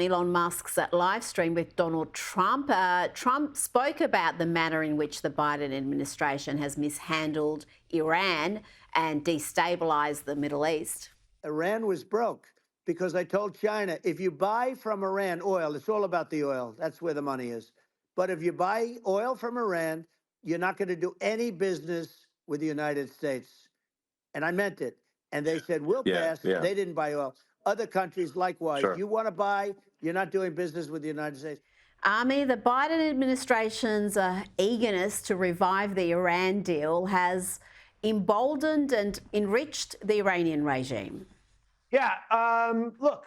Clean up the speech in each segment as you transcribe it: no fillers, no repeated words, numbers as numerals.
Elon Musk's live stream with Donald Trump. Trump spoke about the manner in which the Biden administration has mishandled Iran and destabilised the Middle East. Iran was broke because I told China, if you buy from Iran oil, it's all about the oil. That's where the money is. But if you buy oil from Iran, you're not going to do any business with the United States. And I meant it. And they said, we'll pass. Yeah. They didn't buy oil. Other countries, likewise. Sure. You want to buy, you're not doing business with the United States. Ami, the Biden administration's eagerness to revive the Iran deal has emboldened and enriched the Iranian regime. Yeah, look,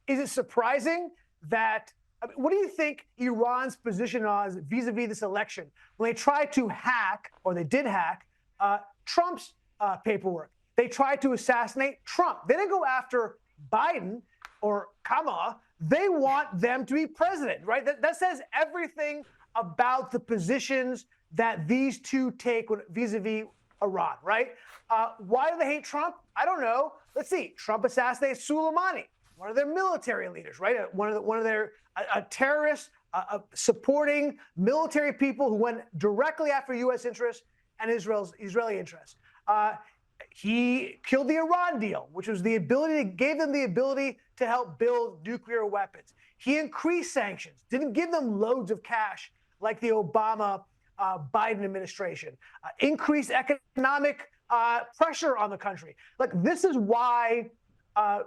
is it surprising that, what do you think Iran's position was vis-a-vis this election when they tried to hack, or they did hack, Trump's paperwork? They tried to assassinate Trump. They didn't go after Biden or Kamala. They want them to be president, right? That says everything about the positions that these two take vis-a-vis Iran, right? Why do they hate Trump? I don't know. Let's see. Trump assassinated Soleimani, one of their military leaders, right? One of their terrorists supporting military people who went directly after U.S. interests and Israeli interests. He killed the Iran deal, which was gave them the ability to help build nuclear weapons. He increased sanctions, didn't give them loads of cash like the Obama Biden administration. Increased economic pressure on the country. Look, this is why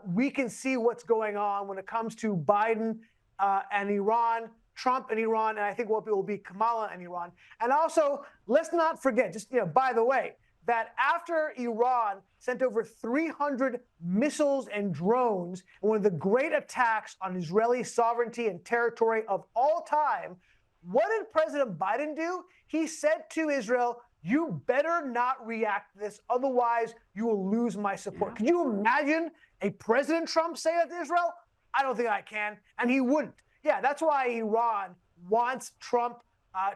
we can see what's going on when it comes to Biden and Iran, Trump and Iran, and I think what will be Kamala and Iran. And also, let's not forget, just by the way, that after Iran sent over 300 missiles and drones in one of the great attacks on Israeli sovereignty and territory of all time, what did President Biden do? He said to Israel, you better not react to this, otherwise you will lose my support. Yeah. Could you imagine a President Trump say that to Israel? I don't think I can, and he wouldn't. Yeah, that's why Iran wants Trump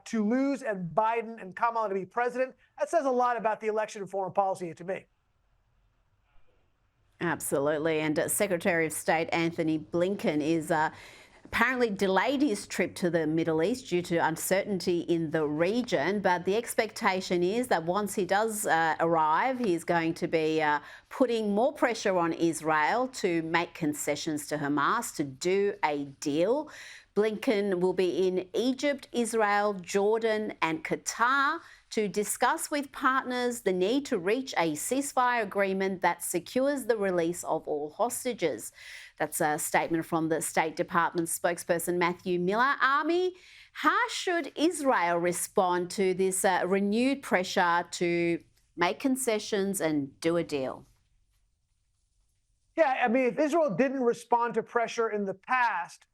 to lose and Biden and Kamala to be president. That says a lot about the election and foreign policy to me. Absolutely. And Secretary of State Antony Blinken is apparently delayed his trip to the Middle East due to uncertainty in the region. But the expectation is that once he does arrive, he's going to be putting more pressure on Israel to make concessions to Hamas, to do a deal. Blinken will be in Egypt, Israel, Jordan and Qatar to discuss with partners the need to reach a ceasefire agreement that secures the release of all hostages. That's a statement from the State Department spokesperson Matthew Miller. Ami, how should Israel respond to this renewed pressure to make concessions and do a deal? Yeah, I mean, if Israel didn't respond to pressure in the past,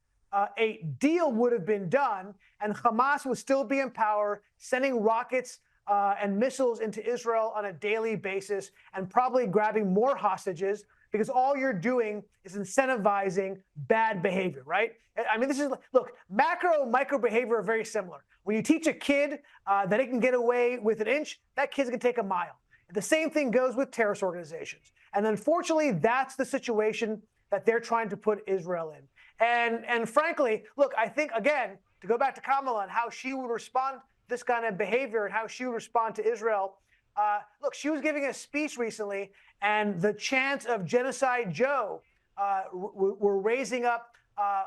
a deal would have been done and Hamas would still be in power, sending rockets and missiles into Israel on a daily basis and probably grabbing more hostages, because all you're doing is incentivizing bad behavior, right? I mean, look, macro and micro behavior are very similar. When you teach a kid that it can get away with an inch, that kid's gonna take a mile. The same thing goes with terrorist organizations. And unfortunately, that's the situation that they're trying to put Israel in. And frankly, look, I think, again, to go back to Kamala and how she would respond to this kind of behavior and how she would respond to Israel, look, she was giving a speech recently, and the chants of Genocide Joe were raising up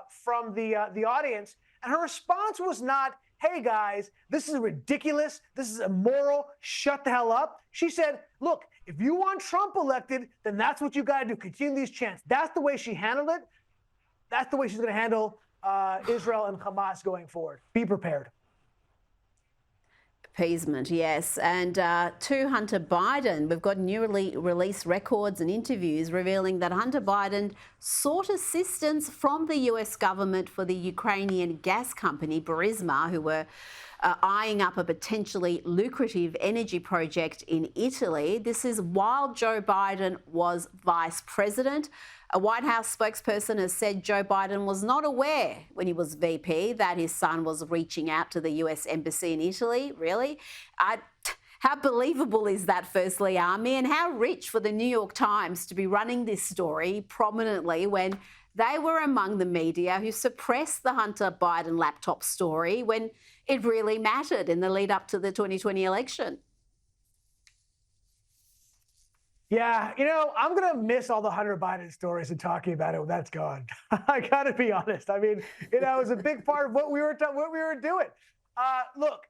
from the audience, and her response was not, hey guys, this is ridiculous, this is immoral, shut the hell up. She said, look, if you want Trump elected, then that's what you gotta do, continue these chants. That's the way she handled it. That's the way she's gonna handle Israel and Hamas going forward. Be prepared. Appeasement, yes. And to Hunter Biden, we've got newly released records and interviews revealing that Hunter Biden sought assistance from the US government for the Ukrainian gas company Burisma, who were eyeing up a potentially lucrative energy project in Italy. This is while Joe Biden was vice president. A White House spokesperson has said Joe Biden was not aware when he was VP that his son was reaching out to the US embassy in Italy. Really? How believable is that, firstly, Ami? And how rich for the New York Times to be running this story prominently when They were among the media who suppressed the Hunter Biden laptop story when it really mattered in the lead up to the 2020 election. Yeah, I'm going to miss all the Hunter Biden stories and talking about it when that's gone. I got to be honest. I mean, it was a big part of what we were doing. Look,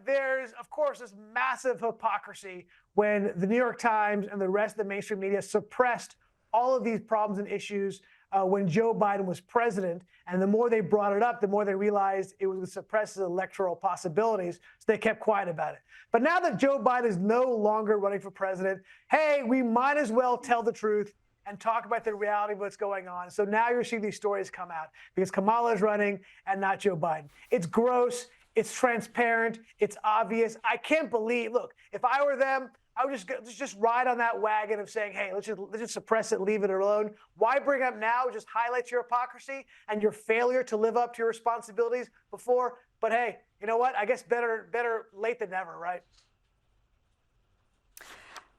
there's, of course, this massive hypocrisy when the New York Times and the rest of the mainstream media suppressed all of these problems and issues when Joe Biden was president. And the more they brought it up, the more they realized it was going to suppress his electoral possibilities. So they kept quiet about it. But now that Joe Biden is no longer running for president, hey, we might as well tell the truth and talk about the reality of what's going on. So now you're seeing these stories come out because Kamala is running and not Joe Biden. It's gross. It's transparent. It's obvious. I can't believe, look, if I were them, I would just ride on that wagon of saying, hey, let's just suppress it, leave it alone. Why bring up now? It just highlights your hypocrisy and your failure to live up to your responsibilities before. But hey, you know what? I guess better late than never, right?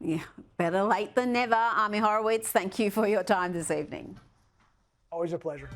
Yeah, better late than never. Ami Horowitz, thank you for your time this evening. Always a pleasure.